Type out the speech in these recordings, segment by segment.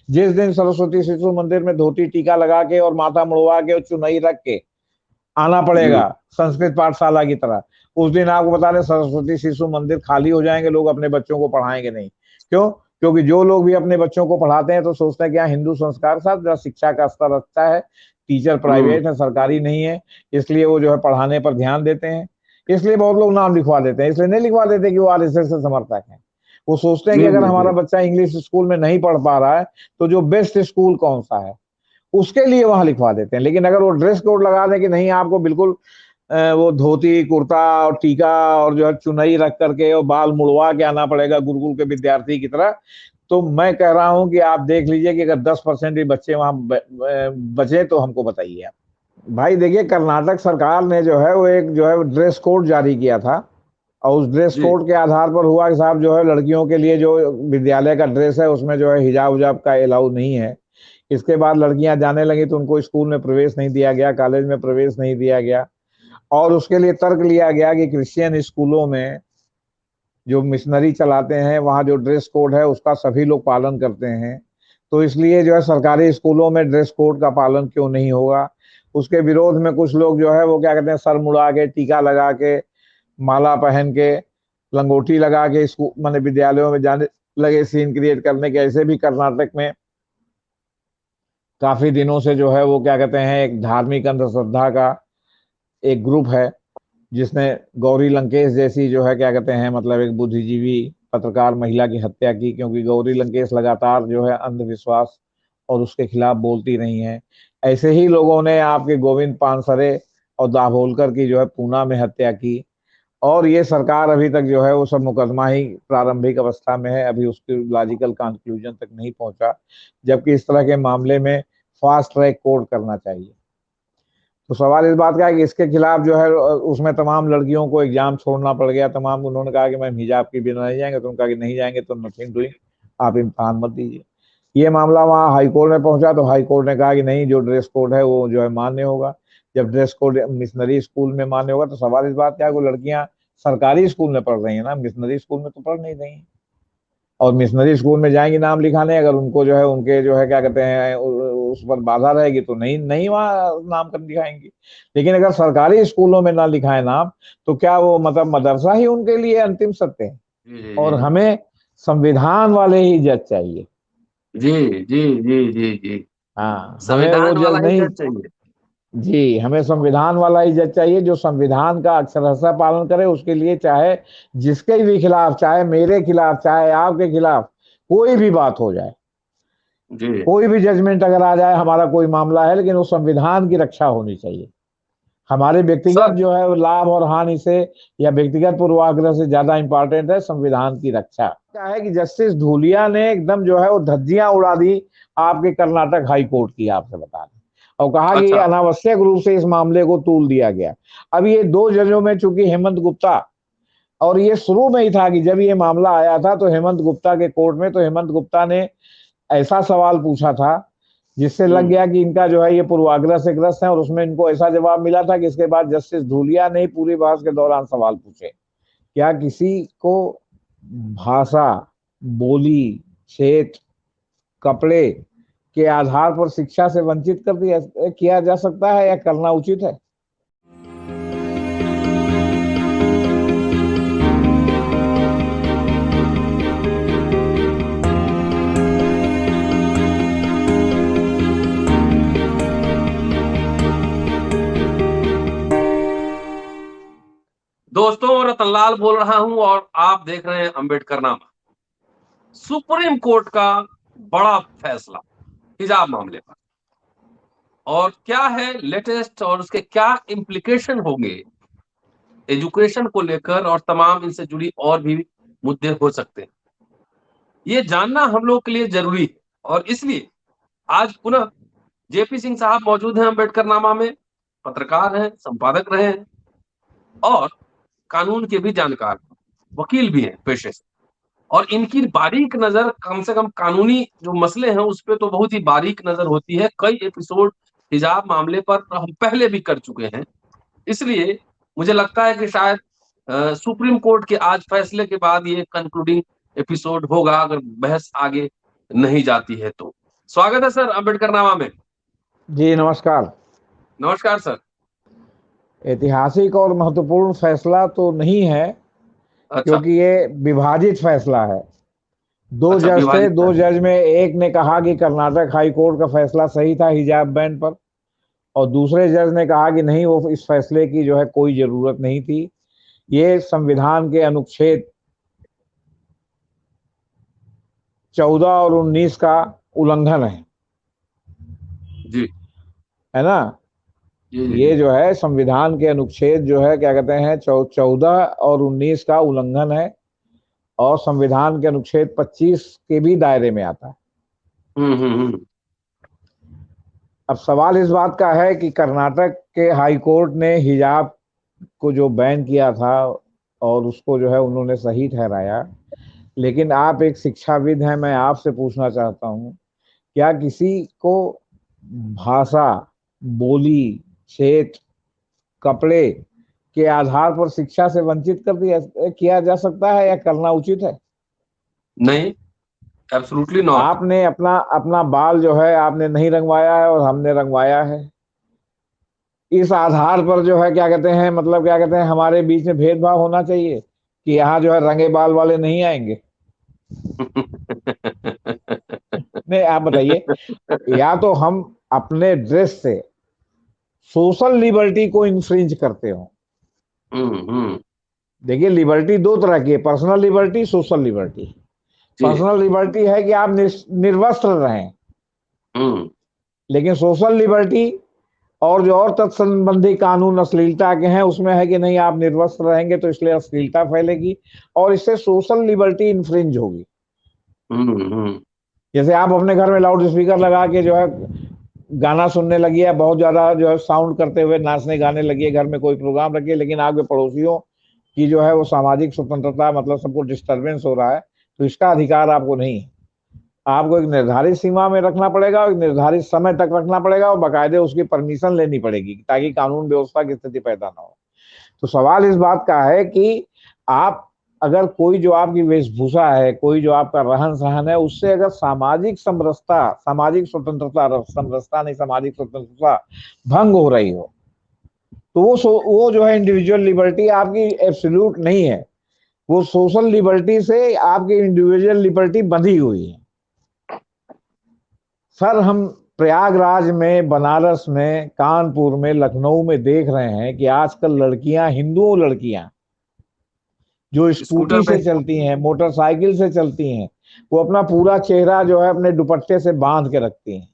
जिस दिन सरस्वती शिशु मंदिर में धोती टीका लगा के और माथा मुड़वा के और चुनरी रख के आना जी पड़ेगा संस्कृत पाठशाला की तरह, उस दिन आपको बता दें सरस्वती शिशु मंदिर खाली हो जाएंगे, लोग अपने बच्चों को पढ़ाएंगे नहीं। क्यों? क्योंकि जो लोग भी अपने बच्चों को पढ़ाते हैं तो सोचते हैं कि यहाँ हिंदू संस्कार के साथ शिक्षा का स्तर अच्छा है, टीचर हम्म प्राइवेट है, सरकारी नहीं है, इसलिए वो जो है पढ़ाने पर ध्यान देते हैं। इसलिए बहुत लोग नाम लिखवा देते हैं, इसलिए नहीं लिखवा देते कि वो आरएसएस से समर्थक हैं। वो सोचते हैं कि जी अगर जी हमारा जी बच्चा इंग्लिश स्कूल में नहीं पढ़ पा रहा है तो जो बेस्ट स्कूल कौन सा है उसके लिए वहां लिखवा देते हैं। लेकिन अगर वो ड्रेस कोड लगा दें कि नहीं आपको बिल्कुल वो धोती कुर्ता और टीका और जो है चुनरी रख करके और बाल मुड़वा के आना पड़ेगा गुरुकुल के विद्यार्थी की तरह, तो मैं कह रहा हूं कि आप देख लीजिए कि अगर 10% भी बच्चे वहां बचे तो हमको बताइए आप। भाई देखिए, कर्नाटक सरकार ने जो है वो एक जो है ड्रेस कोड जारी किया था और उस ड्रेस जी कोड के आधार पर हुआ कि साहब जो है लड़कियों के लिए जो विद्यालय का ड्रेस है उसमें जो है हिजाब उजाब का अलाउ नहीं है। इसके बाद लड़कियां जाने लगी तो उनको स्कूल में प्रवेश नहीं दिया गया, कॉलेज में प्रवेश नहीं दिया गया, और उसके लिए तर्क लिया गया कि क्रिश्चियन स्कूलों में जो मिशनरी चलाते हैं वहां जो ड्रेस कोड है उसका सभी लोग पालन करते हैं, तो इसलिए जो है सरकारी स्कूलों में ड्रेस कोड का पालन क्यों नहीं होगा। उसके विरोध में कुछ लोग जो है वो क्या कहते हैं सर मुड़ा के टीका लगा के माला पहन के लंगोटी लगा के स्कूल माने विद्यालयों में जाने लगे सीन क्रिएट करने के। ऐसे भी कर्नाटक में काफी दिनों से जो है वो क्या कहते हैं एक धार्मिक अंधश्रद्धा का एक ग्रुप है जिसने गौरी लंकेश जैसी जो है क्या कहते हैं मतलब एक बुद्धिजीवी पत्रकार महिला की हत्या की, क्योंकि गौरी लंकेश लगातार जो है अंधविश्वास और उसके खिलाफ बोलती रही हैं। ऐसे ही लोगों ने आपके गोविंद पानसरे और दाभोलकर की जो है पूना में हत्या की, और ये सरकार अभी तक जो है वो सब मुकदमा ही प्रारंभिक अवस्था में है, अभी उसके लॉजिकल कंक्लूजन तक नहीं पहुंचा, जबकि इस तरह के मामले में फास्ट ट्रैक कोर्ट करना चाहिए। तो सवाल इस बात का है कि इसके खिलाफ जो है उसमें तमाम लड़कियों को एग्जाम छोड़ना पड़ गया, तमाम उन्होंने कहा कि मैम हिजाब के बिना नहीं जाएंगे, तो उन्होंने कहा कि नहीं जाएंगे तो नथिंग डूइंग, आप इम्तहान मत दीजिए। ये मामला वहाँ हाई कोर्ट में पहुंचा तो हाई कोर्ट ने कहा कि नहीं जो ड्रेस कोड है वो जो है मान्य होगा। जब ड्रेस कोड मिशनरी स्कूल में मान्य होगा तो सवाल इस बात का है वो लड़कियां सरकारी स्कूल में पढ़ रही है ना, मिशनरी स्कूल में तो पढ़ नहीं रही हैं। और मिशनरी स्कूल में जाएंगी नाम लिखाने, अगर उनको जो है उनके जो है क्या कहते हैं उस पर बाधा रहेगी तो नहीं नहीं वहाँ नाम कर दिखाएंगी। लेकिन अगर सरकारी स्कूलों में ना लिखाए नाम तो क्या वो मतलब मदरसा ही उनके लिए अंतिम सत्य है? जी और जी हमें संविधान वाले ही जज चाहिए। जी जी जी जी जी हाँ, हमें वो संविधान जज वाला ही नहीं, जज चाहिए। जी हमें संविधान वाला ही जज चाहिए जो संविधान का अक्षरशः पालन करे। उसके लिए चाहे जिसके भी खिलाफ, चाहे मेरे खिलाफ, चाहे आपके खिलाफ कोई भी बात हो जाए, जी कोई भी जजमेंट अगर आ जाए, हमारा कोई मामला है, लेकिन वो संविधान की रक्षा होनी चाहिए। हमारे व्यक्तिगत सर जो है वो लाभ और हानि से या व्यक्तिगत पूर्वाग्रह से ज्यादा इंपॉर्टेंट है संविधान की रक्षा। क्या है कि जस्टिस धूलिया ने एकदम जो है वो धज्जियां उड़ा दी आपके कर्नाटक हाई कोर्ट की, आपसे बता दें, और कहा कि अच्छा अनावश्यक रूप से इस मामले को तूल दिया गया। अब ये दो जजों में चूंकि हेमंत गुप्ता, और ये शुरू में ही था कि जब ये मामला आया था तो हेमंत गुप्ता के कोर्ट में, तो हेमंत गुप्ता ने ऐसा सवाल पूछा था जिससे लग हम्म गया कि इनका जो है ये पूर्वाग्रह से ग्रस्त है, और उसमें इनको ऐसा जवाब मिला था कि इसके बाद जस्टिस धूलिया ने पूरी बहस के दौरान सवाल पूछे, क्या किसी को भाषा, बोली, क्षेत्र, कपड़े के आधार पर शिक्षा से वंचित कर दिया किया जा सकता है या करना उचित है? दोस्तों, रतनलाल बोल रहा हूं और आप देख रहे हैं अम्बेडकरनामा। सुप्रीम कोर्ट का बड़ा फैसला हिजाब मामले पर, और क्या है लेटेस्ट और उसके क्या इम्प्लीकेशन होंगे एजुकेशन को लेकर, और तमाम इनसे जुड़ी और भी मुद्दे हो सकते हैं, ये जानना हम लोग के लिए जरूरी है। और इसलिए आज पुनः जेपी सिंह साहब मौजूद हैं अम्बेडकरनामा में, पत्रकार हैं, संपादक रहे हैं और कानून के भी जानकार, वकील भी हैं पेशे से। और इनकी बारीक नजर, कम से कम कानूनी जो मसले हैं उस पे तो बहुत ही बारीक नजर होती है। कई एपिसोड हिजाब मामले पर हम पहले भी कर चुके हैं। इसलिए मुझे लगता है कि शायद सुप्रीम कोर्ट के आज फैसले के बाद ये कंक्लूडिंग एपिसोड होगा, अगर बहस आगे नहीं जाती है तो। स्वागत है सर अम्बेडकर नामा में। जी नमस्कार। नमस्कार सर। ऐतिहासिक और महत्वपूर्ण फैसला तो नहीं है, अच्छा। क्योंकि ये विभाजित फैसला है। दो अच्छा, जज थे, विभाजित दो है। जज में एक ने कहा कि कर्नाटक हाई कोर्ट का फैसला सही था हिजाब बैन पर, और दूसरे जज ने कहा कि नहीं, वो इस फैसले की जो है कोई जरूरत नहीं थी, ये संविधान के अनुच्छेद 14 और 19 का उल्लंघन जी है ना। जी जी ये जी। जो है संविधान के अनुच्छेद जो है क्या कहते हैं 14 और 19 का उल्लंघन है, और संविधान के अनुच्छेद 25 के भी दायरे में आता है। हम्म। अब सवाल इस बात का है कि कर्नाटक के हाई कोर्ट ने हिजाब को जो बैन किया था, और उसको जो है उन्होंने सही ठहराया, लेकिन आप एक शिक्षाविद हैं, मैं आपसे पूछना चाहता हूं, क्या किसी को भाषा, बोली, क्षेत्र, कपड़े के आधार पर शिक्षा से वंचित कर दिया किया जा सकता है, या करना उचित है? नहीं, एब्सोल्युटली नॉट। आपने अपना अपना बाल जो है आपने नहीं रंगवाया है, और हमने रंगवाया है। इस आधार पर जो है क्या कहते हैं, मतलब क्या कहते हैं, हमारे बीच में भेदभाव होना चाहिए कि यहाँ जो है रंगे बाल वाले नहीं आएंगे? नहीं, आप बताइए। या तो हम अपने ड्रेस से सोशल लिबर्टी को इन्फ्रिंज करते हो। हम्म। देखिए, लिबर्टी दो तरह की है, पर्सनल लिबर्टी, सोशल लिबर्टी। जी। पर्सनल लिबर्टी है कि आप निर्वस्त्र रहें, हम्म लेकिन सोशल लिबर्टी और जो और तत्संबंधी कानून अश्लीलता के हैं उसमें है कि नहीं, आप निर्वस्त्र रहेंगे तो इसलिए अश्लीलता फैलेगी, और इससे सोशल लिबर्टी इन्फ्रिंज होगी। हम्म। जैसे आप अपने घर में लाउड स्पीकर लगा के जो है गाना सुनने लगी है, बहुत ज्यादा जो है साउंड करते हुए नाचने गाने लगी है, घर में कोई प्रोग्राम रखिए, लेकिन आपके पड़ोसियों की जो है वो सामाजिक स्वतंत्रता, मतलब सबको डिस्टरबेंस हो रहा है, तो इसका अधिकार आपको नहीं है। आपको एक निर्धारित सीमा में रखना पड़ेगा, एक निर्धारित समय तक रखना पड़ेगा, और बाकायदे उसकी परमिशन लेनी पड़ेगी ताकि कानून व्यवस्था की स्थिति पैदा ना हो। तो सवाल इस बात का है कि आप, अगर कोई जो आपकी वेशभूषा है, कोई जो आपका रहन सहन है, उससे अगर सामाजिक समरसता, सामाजिक स्वतंत्रता, समरसता नहीं, सामाजिक स्वतंत्रता भंग हो रही हो, तो वो जो है इंडिविजुअल लिबर्टी आपकी एब्सोल्यूट नहीं है, वो सोशल लिबर्टी से आपकी इंडिविजुअल लिबर्टी बंधी हुई है। सर, हम प्रयागराज में, बनारस में, कानपुर में, लखनऊ में देख रहे हैं कि आजकल लड़कियां, हिंदू लड़कियां जो स्कूटर स्कूटी पे। से चलती हैं, मोटरसाइकिल से चलती हैं, वो अपना पूरा चेहरा जो है अपने दुपट्टे से बांध के रखती हैं।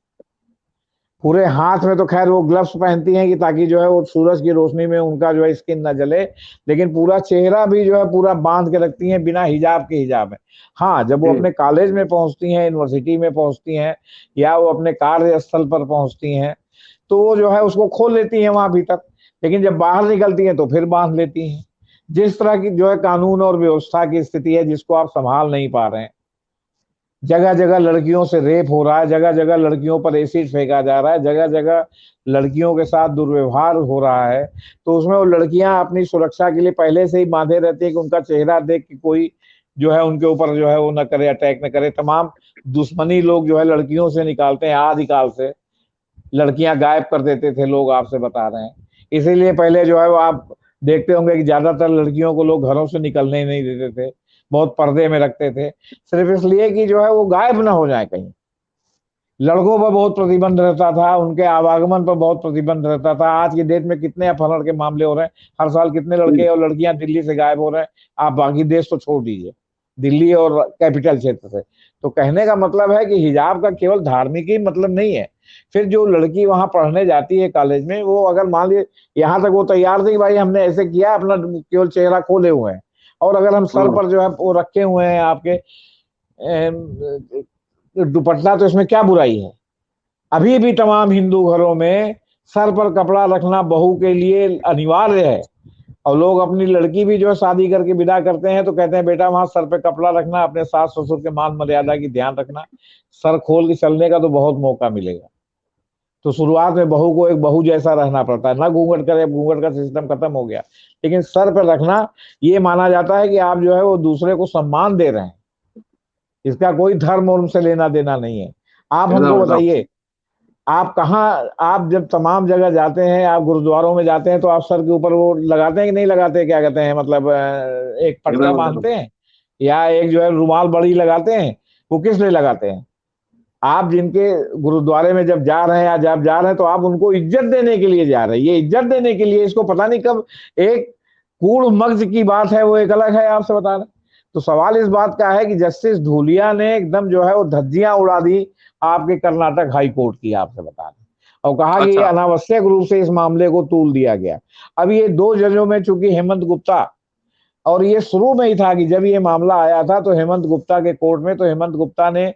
पूरे हाथ में तो खैर वो ग्लव्स पहनती हैं कि ताकि जो है वो सूरज की रोशनी में उनका जो है स्किन ना जले, लेकिन पूरा चेहरा भी जो है पूरा बांध के रखती हैं, बिना हिजाब के। हिजाब है। हाँ, जब वो जी। अपने कॉलेज में पहुंचती हैं, यूनिवर्सिटी में पहुंचती हैं, या वो अपने कार्यस्थल पर पहुंचती हैं, तो वो जो है उसको खोल लेती हैं वहां भीतर, लेकिन जब बाहर निकलती हैं तो फिर बांध लेती हैं। जिस तरह की जो है कानून और व्यवस्था की स्थिति है, जिसको आप संभाल नहीं पा रहे हैं, जगह जगह लड़कियों से रेप हो रहा है, जगह जगह लड़कियों पर एसिड फेंका जा रहा है, जगह जगह लड़कियों के साथ दुर्व्यवहार हो रहा है, तो उसमें वो लड़कियां अपनी सुरक्षा के लिए पहले से ही बांधे रहती है कि उनका चेहरा देख के कोई जो है उनके ऊपर जो है वो न करे, अटैक न करे। तमाम दुश्मनी लोग जो है लड़कियों से निकालते हैं, आदिकाल से लड़कियां गायब कर देते थे लोग, आपसे बता रहे हैं। इसीलिए पहले जो है वो आप देखते होंगे कि ज्यादातर लड़कियों को लोग घरों से निकलने नहीं देते थे, बहुत पर्दे में रखते थे, सिर्फ इसलिए कि जो है वो गायब ना हो जाए कहीं। लड़कों पर बहुत प्रतिबंध रहता था, उनके आवागमन पर बहुत प्रतिबंध रहता था। आज की डेट में कितने अपहरण के मामले हो रहे हैं, हर साल कितने लड़के और लड़कियां दिल्ली से गायब हो रहे हैं। आप बाकी देश तो छोड़ दीजिए, दिल्ली और कैपिटल क्षेत्र से। तो कहने का मतलब है कि हिजाब का केवल धार्मिक ही मतलब नहीं है। फिर जो लड़की वहां पढ़ने जाती है कॉलेज में, वो अगर मान लीजिए यहाँ तक वो तैयार थी कि भाई हमने ऐसे किया, अपना केवल चेहरा खोले हुए हैं, और अगर हम सर पर जो है वो रखे हुए हैं आपके दुपट्टा, तो इसमें क्या बुराई है? अभी भी तमाम हिंदू घरों में सर पर कपड़ा रखना बहू के लिए अनिवार्य है, और लोग अपनी लड़की भी जो है शादी करके विदा करते हैं तो कहते हैं बेटा वहां सर पे कपड़ा रखना, अपने सास ससुर के मान मर्यादा की ध्यान रखना, सर खोल के चलने का तो बहुत मौका मिलेगा। तो शुरुआत में बहू को एक बहू जैसा रहना पड़ता है, ना घूंघट करे, घूंघट का सिस्टम खत्म हो गया, लेकिन सर पर रखना ये माना जाता है कि आप जो है वो दूसरे को सम्मान दे रहे हैं। इसका कोई धर्म उर्म से लेना देना नहीं है। आप एकदम हमको एकदम। बताइए, आप कहाँ, आप जब तमाम जगह जाते हैं, आप गुरुद्वारों में जाते हैं, तो आप सर के ऊपर वो लगाते हैं कि नहीं लगाते, क्या कहते हैं मतलब एक पटका एकदम एकदम। बांधते हैं, या एक जो है रुमाल बड़ी लगाते हैं? वो किस लिए लगाते हैं? आप जिनके गुरुद्वारे में जब जा रहे हैं या जब जा रहे हैं, तो आप उनको इज्जत देने के लिए जा रहे हैं। ये इज्जत देने के लिए, इसको पता नहीं कब एक कूड़ मग्ज की बात है, वो एक अलग है, आपसे बता रहे। तो सवाल इस बात का है कि जस्टिस धूलिया ने एकदम जो है वो धज्जियां उड़ा दी आपके कर्नाटक हाई कोर्ट की, आपसे बता रहे, और कहा कि ये अच्छा। अनावश्यक रूप से इस मामले को तूल दिया गया। अब ये दो जजों में, चूंकि हेमंत गुप्ता, और ये शुरू में ही था कि जब ये मामला आया था तो हेमंत गुप्ता के कोर्ट में, तो हेमंत गुप्ता ने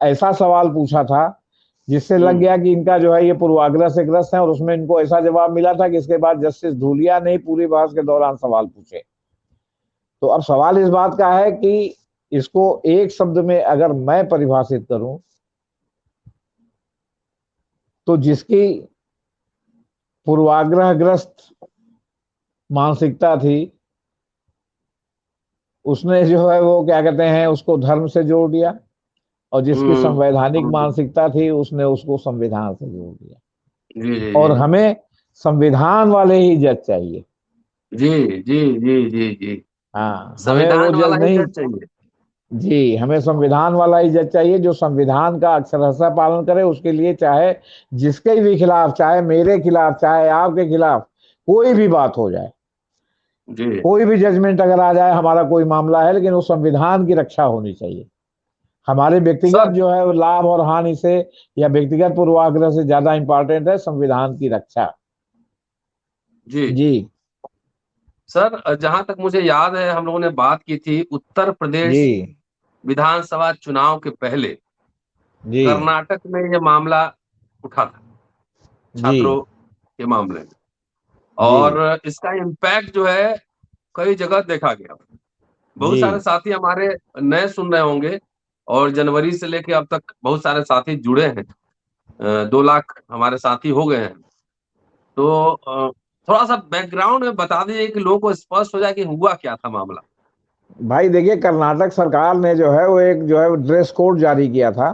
ऐसा सवाल पूछा था जिससे लग हम्म। गया कि इनका जो है ये पूर्वाग्रह से ग्रस्त है, और उसमें इनको ऐसा जवाब मिला था कि इसके बाद जस्टिस धूलिया ने पूरी बहस के दौरान सवाल पूछे। तो अब सवाल इस बात का है कि इसको एक शब्द में अगर मैं परिभाषित करूं, तो जिसकी पूर्वाग्रहग्रस्त मानसिकता थी, उसने जो है वो क्या कहते हैं उसको धर्म से जोड़ दिया, और जिसकी हम्म। संवैधानिक हम्म। मानसिकता थी, उसने उसको संविधान से जोड़ दिया। जी जी और जी हमें संविधान वाले ही जज चाहिए। जी जी जी जी जी। हाँ, हमें वो संविधान जज वाला ही नहीं। जज चाहिए। जी, हमें संविधान वाला ही जज चाहिए, जो संविधान का अक्षरशः पालन करे। उसके लिए चाहे जिसके भी खिलाफ, चाहे मेरे खिलाफ, चाहे आपके खिलाफ कोई भी बात हो जाए, जी। कोई भी जजमेंट अगर आ जाए, हमारा कोई मामला है, लेकिन वो संविधान की रक्षा होनी चाहिए। हमारे व्यक्तिगत सर। जो है लाभ और हानि से, या व्यक्तिगत पूर्वाग्रह से ज्यादा इंपॉर्टेंट है संविधान की रक्षा। जी। जी। सर, जहां तक मुझे याद है हम लोगों ने बात की थी उत्तर जी। प्रदेश विधानसभा चुनाव के पहले जी। कर्नाटक में ये मामला उठा था, जी। छात्रों के मामले में। जी। और इसका इम्पैक्ट जो है कई जगह देखा गया। बहुत जी। सारे साथी हमारे नए सुन रहे होंगे, और जनवरी से लेके अब तक बहुत सारे साथी जुड़े हैं। 2 लाख हमारे साथी हो गए हैं। तो थोड़ा सा बैकग्राउंड में बता दीजिए कि लोगों को स्पष्ट हो जाए कि हुआ क्या था मामला। भाई देखिए, कर्नाटक सरकार ने जो है वो एक जो है ड्रेस कोड जारी किया था,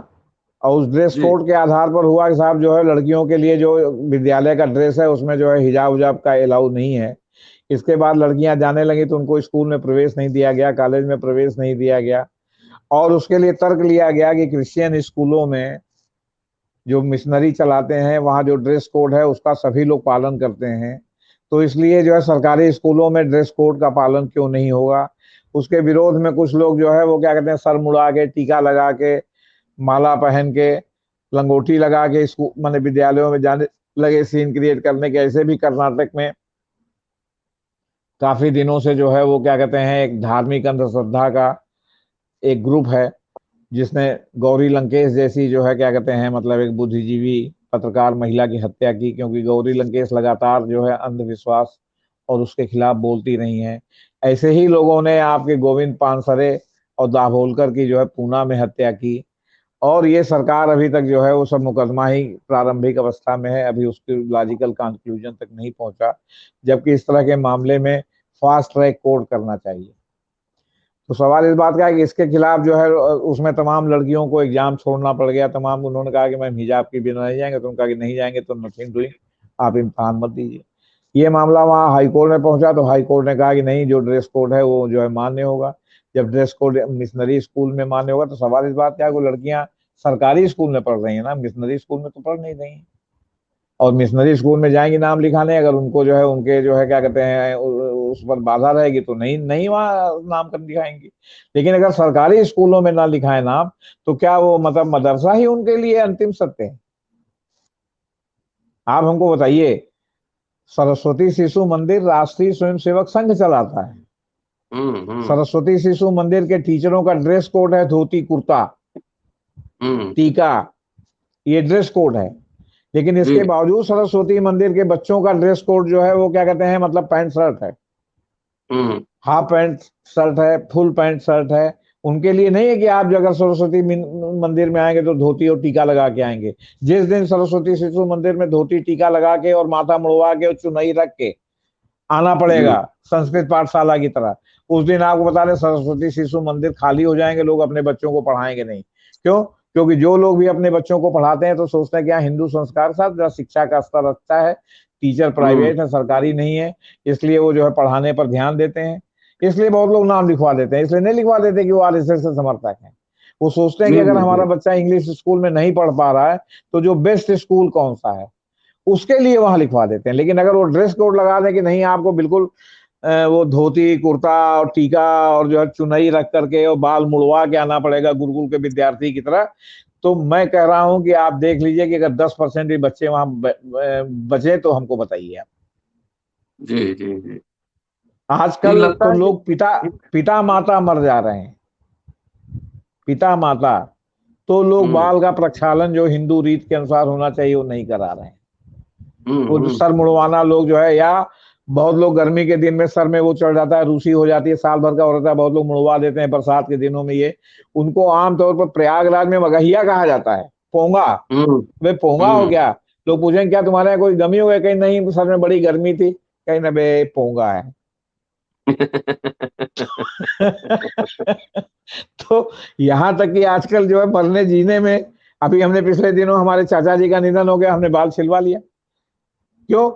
और उस ड्रेस जी कोड के आधार पर हुआ कि साहब जो है लड़कियों के लिए जो विद्यालय का ड्रेस है, उसमें जो है हिजाब उजाब का अलाउ नहीं है। इसके बाद लड़कियां जाने लगी तो उनको स्कूल में प्रवेश नहीं दिया गया, कॉलेज में प्रवेश नहीं दिया गया। और उसके लिए तर्क लिया गया कि क्रिश्चियन स्कूलों में जो मिशनरी चलाते हैं, वहाँ जो ड्रेस कोड है उसका सभी लोग पालन करते हैं, तो इसलिए जो है सरकारी स्कूलों में ड्रेस कोड का पालन क्यों नहीं होगा। उसके विरोध में कुछ लोग जो है वो क्या कहते हैं, सर मुड़ा के, टीका लगा के, माला पहन के, लंगोटी लगा के स्कूल माने विद्यालयों में जाने लगे, सीन क्रिएट करने के। ऐसे भी कर्नाटक में काफी दिनों से जो है वो क्या कहते हैं एक धार्मिक अंधश्रद्धा का एक ग्रुप है, जिसने गौरी लंकेश जैसी जो है क्या कहते हैं मतलब एक बुद्धिजीवी पत्रकार महिला की हत्या की, क्योंकि गौरी लंकेश लगातार जो है अंधविश्वास और उसके खिलाफ बोलती रही हैं। ऐसे ही लोगों ने आपके गोविंद पानसरे और दाभोलकर की जो है पूना में हत्या की, और ये सरकार अभी तक जो है वो सब मुकदमा ही प्रारंभिक अवस्था में है, अभी उसके लॉजिकल कंक्लूजन तक नहीं पहुंचा। जबकि इस तरह के मामले में फास्ट ट्रैक कोर्ट करना चाहिए। तो सवाल इस बात का है कि इसके खिलाफ जो है उसमें तमाम लड़कियों को एग्जाम छोड़ना पड़ गया। तमाम उन्होंने कहा कि मैम हिजाब के बिना नहीं जाएंगे, तो उन्होंने कहा कि नहीं जाएंगे तो नथिंग डूइंग, आप इम्तहान मत दीजिए। ये मामला वहाँ हाई कोर्ट में पहुंचा, तो हाई कोर्ट ने कहा कि नहीं, जो ड्रेस कोड है वो जो है मान्य होगा। जब ड्रेस कोड मिशनरी स्कूल में मान्य होगा, तो सवाल इस बात का है वो लड़कियां सरकारी स्कूल में पढ़ रही है ना, मिशनरी स्कूल में तो पढ़ नहीं रही हैं। और मिशनरी स्कूल में जाएंगी नाम लिखाने, अगर उनको जो है उनके जो है क्या कहते हैं उस पर बाधा रहेगी, तो नहीं नहीं वहाँ नाम कर दिखाएंगी। लेकिन अगर सरकारी स्कूलों में ना लिखाए नाम, तो क्या वो मतलब मदरसा ही उनके लिए अंतिम सत्य है? आप हमको बताइए, सरस्वती शिशु मंदिर राष्ट्रीय स्वयंसेवक संघ चलाता है। हम्म। सरस्वती शिशु मंदिर के टीचरों का ड्रेस कोड है धोती कुर्ता, हम्म। टीका, ये ड्रेस कोड है। लेकिन जी। इसके बावजूद सरस्वती मंदिर के बच्चों का ड्रेस कोड जो है वो क्या कहते हैं मतलब पैंट शर्ट है, हम्म। हाफ पैंट शर्ट है, फुल पैंट शर्ट है। उनके लिए नहीं है कि आप अगर सरस्वती मंदिर में आएंगे तो धोती और टीका लगा के आएंगे। जिस दिन सरस्वती शिशु मंदिर में धोती टीका लगा के और माथा मुड़वा के और चुनई रख के आना जी। पड़ेगा, संस्कृत पाठशाला की तरह, उस दिन आपको बता रहे सरस्वती शिशु मंदिर खाली हो जाएंगे, लोग अपने बच्चों को पढ़ाएंगे नहीं। क्यों? क्योंकि जो लोग भी अपने बच्चों को पढ़ाते हैं तो सोचते हैं कि यहाँ हिंदू संस्कार के साथ शिक्षा का स्तर अच्छा है, टीचर प्राइवेट है, सरकारी नहीं है, इसलिए वो जो है पढ़ाने पर ध्यान देते हैं, इसलिए बहुत लोग नाम लिखवा देते हैं। इसलिए नहीं लिखवा देते कि वो आरएसएस से समर्थक हैं। वो सोचते हैं कि जी अगर जी हमारा जी बच्चा इंग्लिश स्कूल में नहीं पढ़ पा रहा है तो जो बेस्ट स्कूल कौन सा है उसके लिए वहां लिखवा देते हैं। लेकिन अगर वो ड्रेस कोड लगा दें कि नहीं आपको बिल्कुल वो धोती कुर्ता और टीका और जो है चुनई रख करके और बाल मुड़वा के आना पड़ेगा गुरुकुल के विद्यार्थी की तरह, तो मैं कह रहा हूं कि आप देख लीजिए कि अगर 10% भी बच्चे वहां बचे तो हमको बताइए आप। जी जी जी। नहीं आजकल लगता तो है लोग पिता कि पिता माता मर जा रहे हैं, पिता माता, तो लोग बाल का प्रक्षालन जो हिंदू रीत के अनुसार होना चाहिए वो नहीं करा रहे हैं। वो जो हम्म। सर मुड़वाना लोग जो है, या बहुत लोग गर्मी के दिन में सर में वो चढ़ जाता है, रूसी हो जाती है, साल भर का हो रहता है, बहुत लोग मुड़वा देते हैं बरसात के दिनों में। ये उनको आमतौर पर प्रयागराज में मगहिया कहा जाता है, पोंगा। हम्म। वे पोंगा हो हम्म। गया। लोग पूछेंगे क्या तुम्हारे यहाँ कोई गमी हो गया, कहीं नहीं सर में बड़ी गर्मी थी, कहीं ना बे पोंगा है। तो यहाँ तक कि आजकल जो है मरने जीने में, अभी हमने पिछले दिनों हमारे चाचा जी का निधन हो गया, हमने बाल छिलवा लिया। क्यों?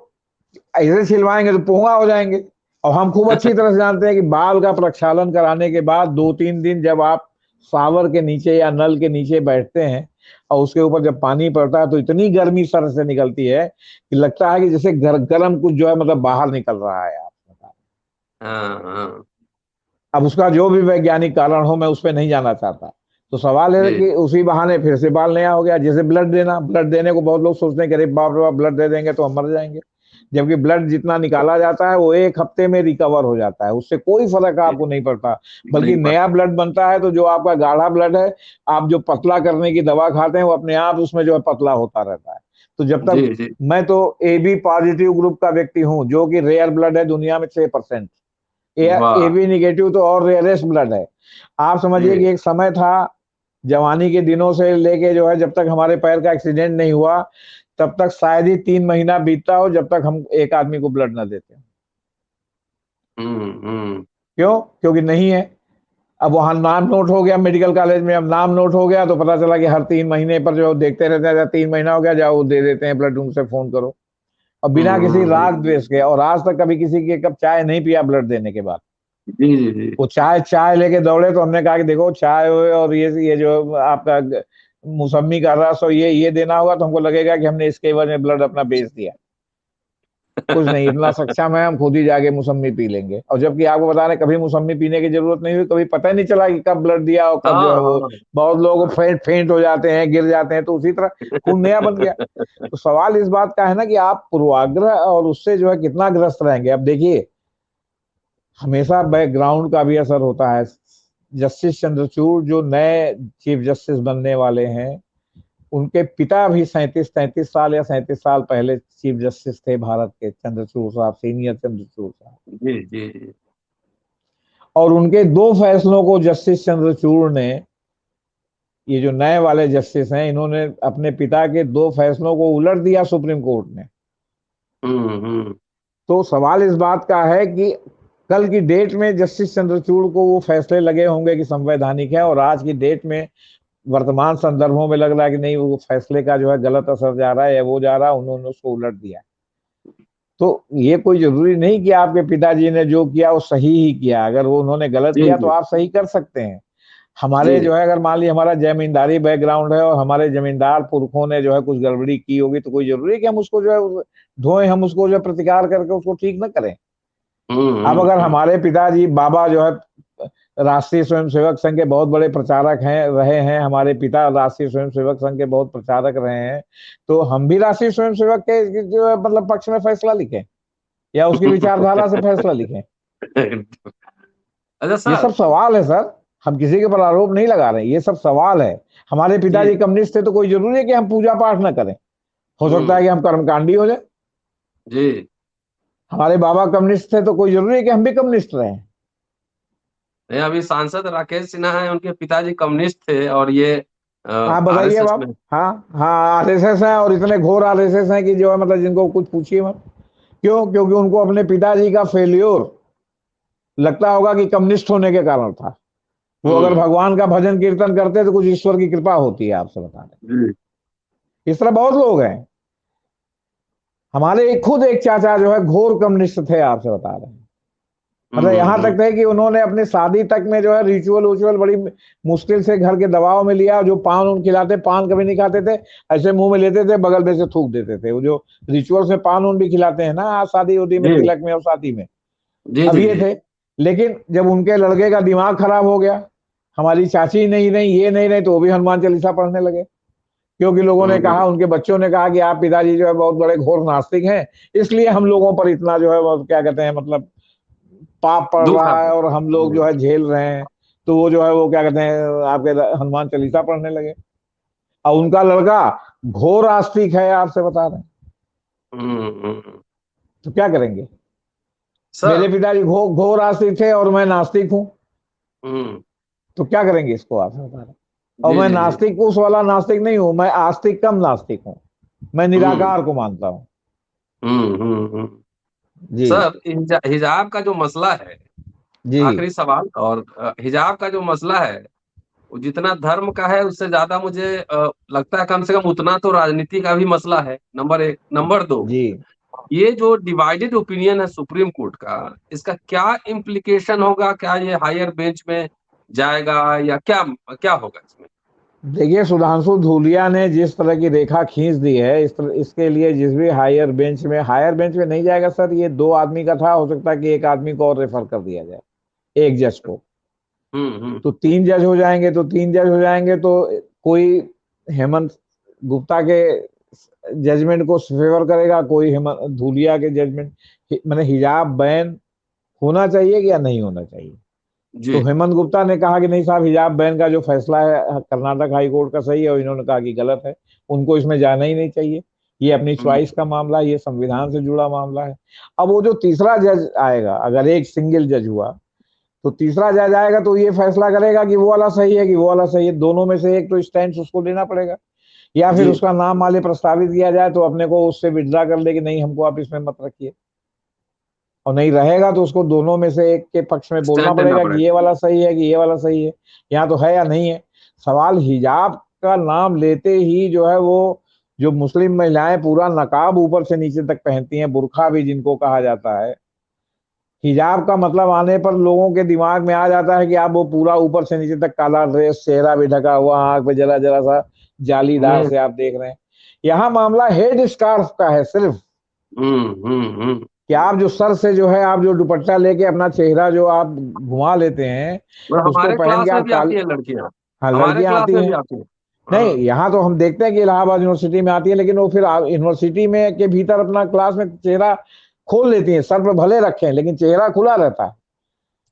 ऐसे छिलवाएंगे तो पोंगा हो जाएंगे। और हम खूब अच्छी तरह से जानते हैं कि बाल का प्रक्षालन कराने के बाद 2-3 दिन जब आप शावर के नीचे या नल के नीचे बैठते हैं और उसके ऊपर जब पानी पड़ता है तो इतनी गर्मी सर से निकलती है कि लगता है कि जैसे गर्म कुछ जो है मतलब बाहर निकल रहा है। आप बता, हाँ हाँ। अब उसका जो भी वैज्ञानिक कारण हो मैं उस पर नहीं जाना चाहता। तो सवाल है जी कि उसी बहाने फिर से बाल नया हो गया। जैसे ब्लड देना, ब्लड देने को बहुत लोग सोचते हैं कि अरे बाप रे बाप ब्लड दे देंगे तो हम मर जाएंगे, जबकि ब्लड जितना निकाला जाता है वो 1 हफ्ते में रिकवर हो जाता है, उससे कोई फर्क जी, आपको नहीं पड़ता। बल्कि नहीं नया पड़ता। ब्लड बनता है तो जो आपका गाढ़ा ब्लड है, आप जो पतला करने की दवा खाते हैं वो अपने आप उसमें जो है पतला होता रहता है। तो जब जी तक, जी। मैं तो ए बी पॉजिटिव ग्रुप का व्यक्ति हूं, जो कि रेयर ब्लड है दुनिया में 6%। ए वाह। बी निगेटिव तो और रेयरेस्ट ब्लड है। आप समझिए कि जी। एक समय था, जवानी के दिनों से लेके जो है जब तक हमारे पैर का एक्सीडेंट नहीं हुआ तब तक शायद ही 3 महीना बीतता हो जब तक हम एक आदमी को ब्लड न देते। हम्म। क्यों? क्योंकि नहीं है। अब वहां नाम नोट हो गया मेडिकल कॉलेज में, अब नाम नोट हो गया तो पता चला कि हर 3 महीने पर जो देखते रहते हैं, 3 महीना हो गया जाओ दे देते हैं ब्लड, उनसे फोन करो। और बिना किसी राग हम्म। द्वेष के, और आज तक कभी किसी के कप चाय नहीं पिया ब्लड देने के बाद। जी जी जी। वो चाय चाय लेके दौड़े तो हमने कहा कि देखो चाय और ये जो आपका मौसमी का रस और ये देना होगा तो हमको लगेगा कि हमने इसके एवज में ब्लड अपना बेच दिया। कुछ नहीं, इतना सक्षम है, हम खुद ही जाके मौसमी पी लेंगे। और जबकि आपको बता रहे कभी मौसमी पीने की जरूरत नहीं हुई, कभी पता ही नहीं चला कि कब ब्लड दिया और कब जो हाँ है वो, हाँ। बहुत लोग फेंट फेंट हो जाते हैं, गिर जाते हैं, तो उसी तरह खून नया बन गया। तो सवाल इस बात का है ना कि आप पूर्वाग्रह और उससे जो है कितना ग्रस्त रहेंगे। अब देखिए, हमेशा बैकग्राउंड का भी असर होता है। जस्टिस चंद्रचूड़ जो नए चीफ जस्टिस बनने वाले हैं, उनके पिता भी 37-33 साल या 37 साल पहले चीफ जस्टिस थे भारत के, चंद्रचूड़ साहब, सीनियर चंद्रचूड़ साहब। जी जी जी। और उनके 2 फैसलों को जस्टिस चंद्रचूड़ ने, ये जो नए वाले जस्टिस हैं, इन्होंने अपने पिता के 2 फैसलों को उलट दिया सुप्रीम कोर्ट ने। हम्म। तो सवाल इस बात का है कि कल की डेट में जस्टिस चंद्रचूड़ को वो फैसले लगे होंगे कि संवैधानिक है, और आज की डेट में वर्तमान संदर्भों में लग रहा है कि नहीं, वो फैसले का जो है गलत असर जा रहा है या वो जा रहा है, उन्होंने उसको उलट दिया। तो ये कोई जरूरी नहीं कि आपके पिताजी ने जो किया वो सही ही किया। अगर वो उन्होंने गलत जी किया तो जी आप सही कर सकते हैं। हमारे जी। जो है, अगर मान लीजिए हमारा जमींदारी बैकग्राउंड है और हमारे जमींदार पुरखों ने जो है कुछ गड़बड़ी की होगी, तो कोई जरूरी है कि हम उसको जो है धोएं, हम उसको जो है प्रतिकार करके उसको ठीक न करें। अब अगर हम्म। हमारे पिताजी, बाबा जो है राष्ट्रीय स्वयंसेवक संघ के बहुत बड़े प्रचारक हैं, रहे हैं, हमारे पिता राष्ट्रीय स्वयंसेवक संघ के बहुत प्रचारक रहे हैं, तो हम भी राष्ट्रीय स्वयंसेवक के जो है मतलब पक्ष में फैसला लिखें या उसकी विचारधारा से फैसला लिखें? अच्छा ये सब सर। सवाल है सर, हम किसी के पर आरोप नहीं लगा रहे हैं, ये सब सवाल है। हमारे जी। पिताजी कम्युनिस्ट थे तो कोई जरूरी है कि हम पूजा पाठ ना करें? हो सकता है हम्म। कि हम कर्मकांडी हो जाए। जी। हमारे बाबा कम्युनिस्ट थे तो कोई जरूरी है कि हम भी कम्युनिस्ट रहें? नहीं, अभी सांसद राकेश सिन्हा है, उनके पिताजी कम्युनिस्ट थे और ये आप बताइए अब आरएसएस में। आप। हाँ हाँ, आरएसएस है, और इतने घोर आरएसएस हैं कि जो है मतलब जिनको कुछ पूछिए मत। क्यों? क्योंकि उनको अपने पिताजी का फेल्योर लगता होगा कि कम्युनिस्ट होने के कारण था। वो अगर भगवान का भजन कीर्तन करते तो कुछ ईश्वर की कृपा होती है, आपसे बता रहे। इस तरह बहुत लोग हैं। हमारे खुद एक चाचा जो है घोर कम्युनिस्ट थे, आपसे बता रहे हैं। मतलब यहां तक थे कि उन्होंने अपनी शादी तक में जो है रिचुअल उचुअल बड़ी मुश्किल से घर के दबाव में लिया। जो पान उन खिलाते, पान कभी नहीं खाते थे, ऐसे मुंह में लेते थे, बगल में से थूक देते थे। वो जो रिचुअल से पान उन भी खिलाते हैं ना आज शादी उदी में, तिलक में और शादी में, जी अब जी ये जी। थे। लेकिन जब उनके लड़के का दिमाग खराब हो गया, हमारी चाची नहीं नहीं ये नहीं नहीं, तो वो भी हनुमान चालीसा पढ़ने लगे। क्योंकि लोगों ने कहा, उनके बच्चों ने कहा कि आप पिताजी जो है बहुत बड़े घोर नास्तिक हैं, इसलिए हम लोगों पर इतना जो है वो क्या कहते हैं मतलब पाप पड़ दुख रहा है आता और हम लोग जो है। है झेल रहे हैं। तो वो जो है वो क्या कहते हैं आपके हनुमान चालीसा पढ़ने लगे। और उनका लड़का घोर आस्तिक है, आपसे बता रहे हैं। तो क्या करेंगे? मेरे सर। पिताजी घोर आस्तिक थे और मैं नास्तिक हूं, हम्म। तो क्या करेंगे इसको, आपसे बता रहे हैं। और जी मैं जी जी। नास्तिक उस वाला नास्तिक नहीं हूं, मैं आस्तिक कम नास्तिक हूं। मैं हम्म निराकार को मानता हूं। हम्म। जी सर, हिजाब का जो मसला है, जी आखिरी सवाल, और हिजाब का जो मसला है, वो जितना धर्म का है उससे ज्यादा मुझे लगता है कम से कम उतना तो राजनीति का भी मसला है। नंबर एक। नंबर दो, जी। ये जो डिवाइडेड ओपिनियन है सुप्रीम कोर्ट का, इसका क्या इम्प्लीकेशन होगा? क्या ये हायर बेंच में जाएगा या क्या क्या होगा इसमें? देखिए, सुधांशु धूलिया ने जिस तरह की रेखा खींच दी है, इसके लिए जिस भी हायर बेंच में नहीं जाएगा सर। ये दो आदमी का था, हो सकता है कि एक आदमी को और रेफर कर दिया जाए, एक जज को। हम्म। तो तीन जज हो जाएंगे, तो कोई हेमंत गुप्ता के जजमेंट को फेवर करेगा, कोई हेमंत धूलिया के जजमेंट। मैंने हिजाब बैन होना चाहिए या नहीं होना चाहिए? जी। तो हेमंत गुप्ता ने कहा कि नहीं साहब, हिजाब बैन का जो फैसला है कर्नाटक हाई कोर्ट का सही है, और इन्होंने कहा कि गलत है, उनको इसमें जाना ही नहीं चाहिए। ये अपनी हम्म चॉइस का मामला है, ये संविधान से जुड़ा मामला है। अब वो जो तीसरा जज आएगा, अगर एक सिंगल जज हुआ, तो तीसरा जज आएगा तो ये फैसला करेगा कि वो वाला सही है कि वो वाला सही है। दोनों में से एक तो स्टैंड उसको लेना पड़ेगा, या फिर जी। उसका नाम माले प्रस्तावित किया जाए तो अपने को उससे विड्रा कर ले कि नहीं, हमको आप इसमें मत रखिए। और नहीं रहेगा तो उसको दोनों में से एक के पक्ष में बोलना स्टैंड लेना पड़ेगा कि पड़ेगा। ये वाला सही है कि ये वाला सही है, यहाँ तो है या नहीं है। सवाल हिजाब का नाम लेते ही जो है वो, जो मुस्लिम महिलाएं पूरा नकाब ऊपर से नीचे तक पहनती हैं, बुर्का भी जिनको कहा जाता है, हिजाब का मतलब आने पर लोगों के दिमाग में आ जाता है कि आप वो पूरा ऊपर से नीचे तक काला ड्रेस, चेहरा भी ढका हुआ, आंख पे जरा जरा सा जालीदार हम्म से आप देख रहे हैं। यहाँ मामला हेड स्कार्फ का है सिर्फ, हम्म। कि आप जो सर से जो है आप जो दुपट्टा लेके अपना चेहरा जो आप घुमा लेते हैं, और उसको हमारे पहन के क्लास में आप भी काले। आती है लड़कियां। हाँ, हमारे लड़कियां क्लास आती में भी हैं। आती है। नहीं, हाँ। यहाँ तो हम देखते हैं कि इलाहाबाद यूनिवर्सिटी में आती है, लेकिन वो फिर यूनिवर्सिटी में के भीतर अपना क्लास में चेहरा खोल लेती हैं। सर पर भले रखें लेकिन चेहरा खुला रहता है।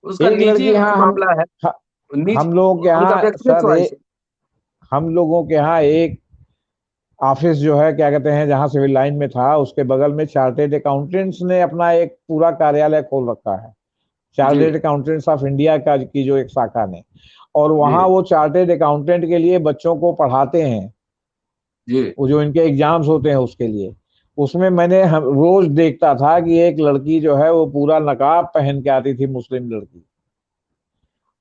उसका एक निजी लड़की यहाँ मामला है। ह- निजी, हम लोगों के उनका यहाँ व्यक्तिगत सर चॉइस है। हम लोगों के यहाँ एक ऑफिस जो है क्या कहते हैं, जहाँ सिविल लाइन में था, उसके बगल में चार्टेड अकाउंटेंट्स ने अपना एक पूरा कार्यालय खोल रखा है। जी चार्टेड अकाउंटेंट्स ऑफ इंडिया का की जो एक शाखा ने, और जी वहाँ वो चार्टेड अकाउंटेंट के लिए बच्चों को पढ़ाते हैं। जी। वो जो इनके एग्जाम्स होते हैं उसके लिए, उसमें मैंने रोज देखता था कि एक लड़की जो है वो पूरा नकाब पहन के आती थी, मुस्लिम लड़की,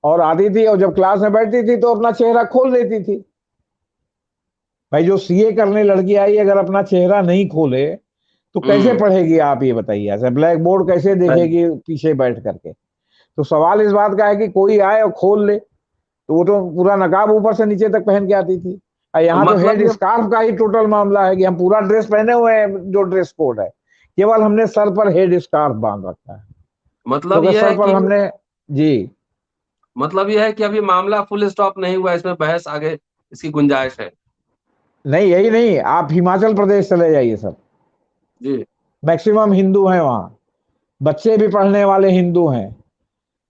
और आती थी और जब क्लास में बैठती थी तो अपना चेहरा खोल लेती थी। भाई, जो सीए करने लड़की आई अगर अपना चेहरा नहीं खोले तो कैसे हम्म। पढ़ेगी, आप ये बताइए। ऐसे ब्लैक बोर्ड कैसे सही। देखेगी पीछे बैठ करके? तो सवाल इस बात का है कि कोई आए और खोल ले, तो वो तो पूरा नकाब ऊपर से नीचे तक पहन के आती थी। और यहाँ तो मतलब हेड ये स्कार्फ का ही टोटल मामला है कि हम पूरा ड्रेस पहने हुए हैं, जो ड्रेस कोड है, केवल हमने सर पर हेड स्कार्फ बांध रखा है। तो मतलब अगर ये सर है पर कि हमने, जी, मतलब ये है कि अभी मामला फुल स्टॉप नहीं हुआ, इसमें बहस आगे इसकी गुंजाइश है। नहीं यही नहीं, आप हिमाचल प्रदेश चले जाइए सर, जी मैक्सिमम हिंदू हैं वहाँ, बच्चे भी पढ़ने वाले हिंदू हैं,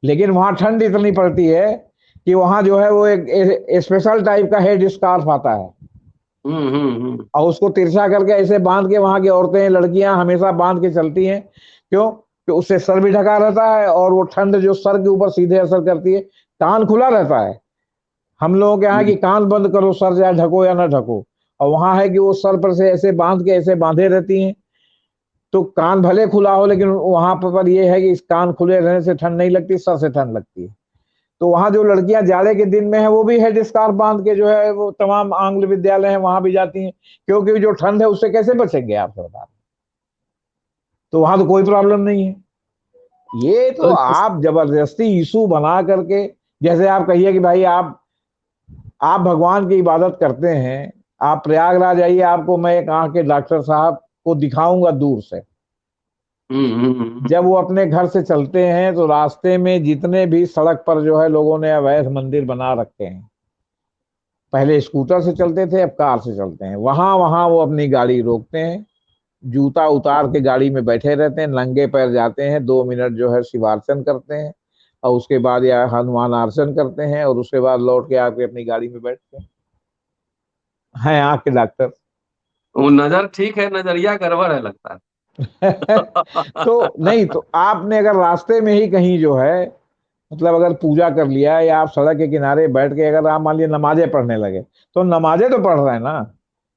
लेकिन वहाँ ठंड इतनी पड़ती है कि वहाँ जो है वो एक स्पेशल टाइप का हेड स्कार्फ आता है, और उसको तिरछा करके ऐसे बांध के वहां की औरतें लड़कियां हमेशा बांध के चलती हैं। क्यों? कि उससे सर भी ढका रहता है, और वो ठंड जो सर के ऊपर सीधे असर करती है। कान खुला रहता है। हम लोगों के यहाँ कि कान बंद करो, सर चाहे ढको या ना ढको, और वहां है कि वो सर पर से ऐसे बांध के ऐसे बांधे रहती हैं। तो कान भले खुला हो, लेकिन वहां पर ये है कि इस कान खुले रहने से ठंड नहीं लगती, सर से ठंड लगती है। तो वहां जो लड़कियां जाड़े के दिन में है वो भी हेड स्कार्फ बांध के जो है वो तमाम आंग्ल विद्यालय है वहां भी जाती हैं, क्योंकि जो ठंड है उससे कैसे बचेंगे आप सरकार। तो वहां तो कोई प्रॉब्लम नहीं है। ये तो आप जबरदस्ती इशू बना करके, जैसे आप कहिए कि भाई आप भगवान की इबादत करते हैं, आप प्रयागराज आइए, आपको मैं एक आंख के डॉक्टर साहब को दिखाऊंगा दूर से। जब वो अपने घर से चलते हैं तो रास्ते में जितने भी सड़क पर जो है लोगों ने अवैध मंदिर बना रखे हैं, पहले स्कूटर से चलते थे अब कार से चलते हैं, वहां वहां वो अपनी गाड़ी रोकते हैं, जूता उतार के गाड़ी में बैठे रहते हैं, नंगे पैर जाते हैं, 2 मिनट जो है शिवार्चन करते हैं, और उसके बाद या हनुमान अर्चन करते हैं, और उसके बाद लौट के आके अपनी गाड़ी में बैठते हैं आंख के डॉक्टर। वो नजर ठीक है, नजरिया गड़बड़ है लगता है। तो नहीं, तो आपने अगर रास्ते में ही कहीं जो है मतलब अगर पूजा कर लिया, या आप सड़क के किनारे बैठ के अगर आप मान लीजिए नमाजें पढ़ने लगे, तो नमाजें तो पढ़ रहे हैं ना,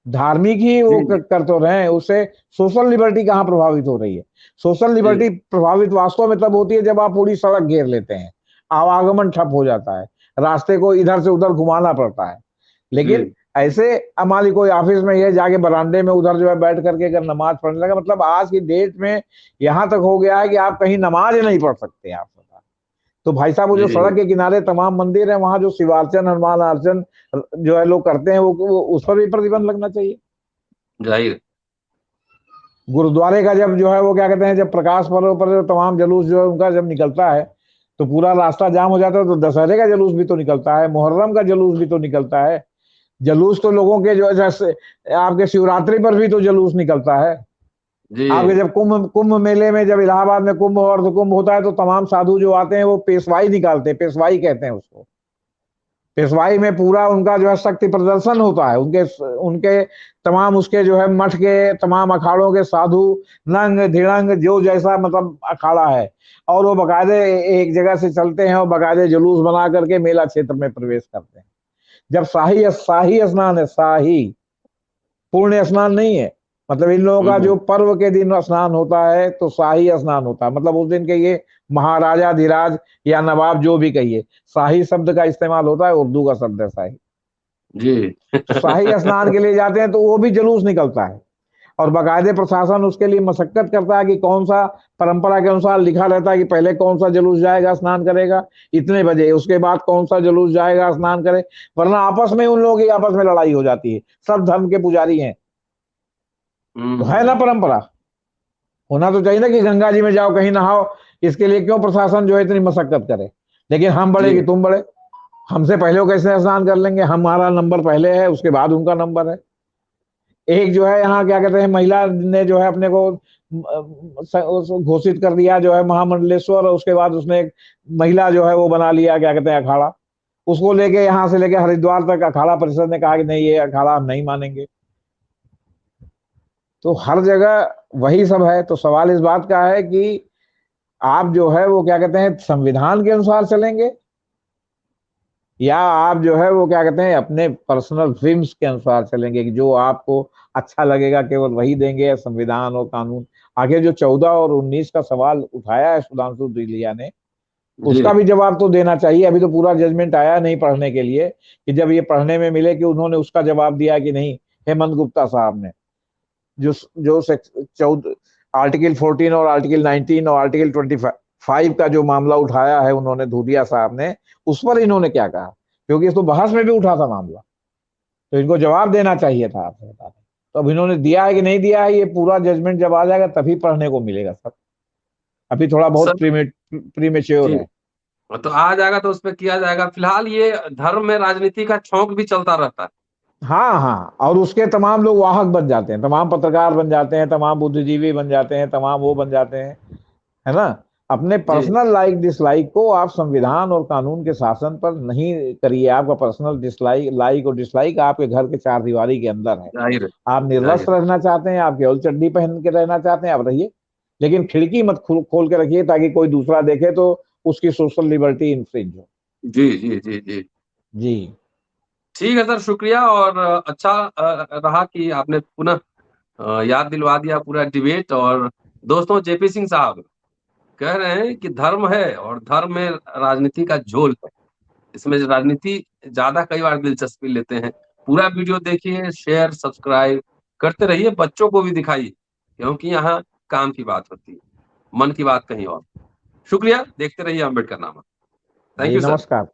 धार्मिक ही वो जी जी कर तो रहे हैं, उससे सोशल लिबर्टी कहाँ प्रभावित हो रही है। सोशल जी लिबर्टी प्रभावित वास्तव में तब होती है जब आप पूरी सड़क घेर लेते हैं, आवागमन ठप हो जाता है, रास्ते को इधर से उधर घुमाना पड़ता है। लेकिन जी ऐसे हमारी कोई ऑफिस में ये जाके बरामदे में उधर जो है बैठ करके अगर नमाज पढ़ने लगा, मतलब आज की डेट में यहां तक हो गया है कि आप कहीं नमाज नहीं पढ़ सकते आप। तो भाई साहब वो जो जी सड़क के किनारे तमाम मंदिर है, वहां जो शिवार्चन हनुमान अर्चन जो है लोग करते हैं, वो उस पर भी प्रतिबंध लगना चाहिए। जाहिर। गुरुद्वारे का जब जो है वो क्या कहते हैं, जब प्रकाश पर्व पर जो तमाम जलूस जो है उनका जब निकलता है तो पूरा रास्ता जाम हो जाता है, तो दशहरे का जलूस भी तो निकलता है, मुहर्रम का जलूस भी तो निकलता है, जलूस तो लोगों के जो है जैसे आपके शिवरात्रि पर भी तो जलूस निकलता है। जी आपके जब कुंभ कुंभ मेले में जब इलाहाबाद में कुंभ और तो कुंभ होता है तो तमाम साधु जो आते हैं वो पेशवाई निकालते हैं, पेशवाई कहते हैं उसको। पेशवाई में पूरा उनका जो है शक्ति प्रदर्शन होता है, उनके उनके तमाम उसके जो है मठ के तमाम अखाड़ों के साधु नंग धिड़ंग जो जैसा मतलब अखाड़ा है, और वो बकायदे एक जगह से चलते हैं और बकायदे जुलूस बना करके मेला क्षेत्र में प्रवेश करते हैं। जब शाही शाही स्नान है, शाही पूर्ण स्नान नहीं है, मतलब इन लोगों का हम्म, जो पर्व के दिन स्नान होता है तो शाही स्नान होता है, मतलब उस दिन के ये महाराजा धीराज या नवाब जो भी कहिए, शाही शब्द का इस्तेमाल होता है, उर्दू का शब्द है शाही। जी। तो शाही स्नान के लिए जाते हैं तो वो भी जुलूस निकलता है, और बाकायदे प्रशासन उसके लिए मशक्कत करता है कि कौन सा परंपरा के अनुसार लिखा रहता है कि पहले कौन सा जुलूस जाएगा स्नान करेगा इतने बजे, उसके बाद कौन सा जुलूस जाएगा स्नान करे, वरना आपस में उन लोगों की आपस में लड़ाई हो जाती है, सब धर्म के पुजारी हैं। तो है ना हम्म। परंपरा, होना तो चाहिए ना कि गंगा जी में जाओ कहीं नहाओ, इसके लिए क्यों प्रशासन जो है इतनी मशक्कत करे। लेकिन हम बड़े जी कि तुम बड़े, हमसे पहले वो कैसे स्नान कर लेंगे, हमारा नंबर पहले है उसके बाद उनका नंबर है। एक जो है यहाँ क्या कहते हैं महिला ने जो है अपने को घोषित कर दिया जो है महामंडलेश्वर, और उसके बाद उसने एक महिला जो है वो बना लिया क्या कहते हैं अखाड़ा, उसको लेके यहाँ से लेके हरिद्वार तक अखाड़ा परिषद ने कहा कि नहीं ये अखाड़ा हम नहीं मानेंगे। तो हर जगह वही सब है। तो सवाल इस बात का है कि आप जो है वो क्या कहते हैं संविधान के अनुसार चलेंगे, या आप जो है वो क्या कहते हैं अपने पर्सनल ड्रीम्स के अनुसार चलेंगे कि जो आपको अच्छा लगेगा केवल वही देंगे, संविधान और कानून। आखिर जो 14 और 19 का सवाल उठाया है सुधांशु दुलिया ने, जी। उसका भी जवाब तो देना चाहिए। अभी तो पूरा जजमेंट आया नहीं पढ़ने के लिए, कि जब ये पढ़ने में मिले कि उन्होंने उसका जवाब दिया कि नहीं, हेमंत गुप्ता साहब ने जो जो 14 आर्टिकल 14 और आर्टिकल 19 और आर्टिकल 25 का जो मामला उठाया है उन्होंने धूलिया साहब ने, उस पर इन्होंने क्या कहा, क्योंकि इस तो बहस में भी उठा था मामला, तो इनको जवाब देना चाहिए था आपसे बता दें। तो अब इन्होंने दिया है कि नहीं दिया है, ये पूरा जजमेंट जब आ जाएगा तभी पढ़ने को मिलेगा सर, अभी थोड़ा सर बहुत प्रीमेच्योर जी, है। तो आ जाएगा तो उस पर किया जाएगा। फिलहाल ये धर्म में राजनीति का छौंक भी चलता रहता है। हाँ हाँ, और उसके तमाम लोग वाहक बन जाते हैं, तमाम पत्रकार बन जाते हैं, तमाम बुद्धिजीवी बन जाते हैं, तमाम वो बन जाते हैं, है ना। अपने जी पर्सनल लाइक डिसलाइक को आप संविधान और कानून के शासन पर नहीं करिए। आपका पर्सनल डिसलाइक लाइक और डिसलाइक आपके घर के चार दीवारी के अंदर है। जाहिर है। आप निर्वस्त्र जाहिर। रहना चाहते हैं, आप केवल चड्डी पहन के रहना चाहते हैं, आप रहिए, लेकिन खिड़की मत खोल के रखिए ताकि कोई दूसरा देखे तो उसकी सोशल लिबर्टी इंफ्रिंज हो। जी जी जी जी। जी। ठीक है सर, शुक्रिया। और अच्छा रहा कि आपने पुनः याद दिलवा दिया पूरा डिबेट। और दोस्तों, जेपी सिंह साहब कह रहे हैं कि धर्म है और धर्म में राजनीति का झोल है। इसमें राजनीति ज्यादा कई बार दिलचस्पी लेते हैं। पूरा वीडियो देखिए, शेयर सब्सक्राइब करते रहिए, बच्चों को भी दिखाइए, क्योंकि यहाँ काम की बात होती है, मन की बात कहीं और। शुक्रिया, देखते रहिए अम्बेडकरनामा। थैंक जी यू सर। नमस्कार।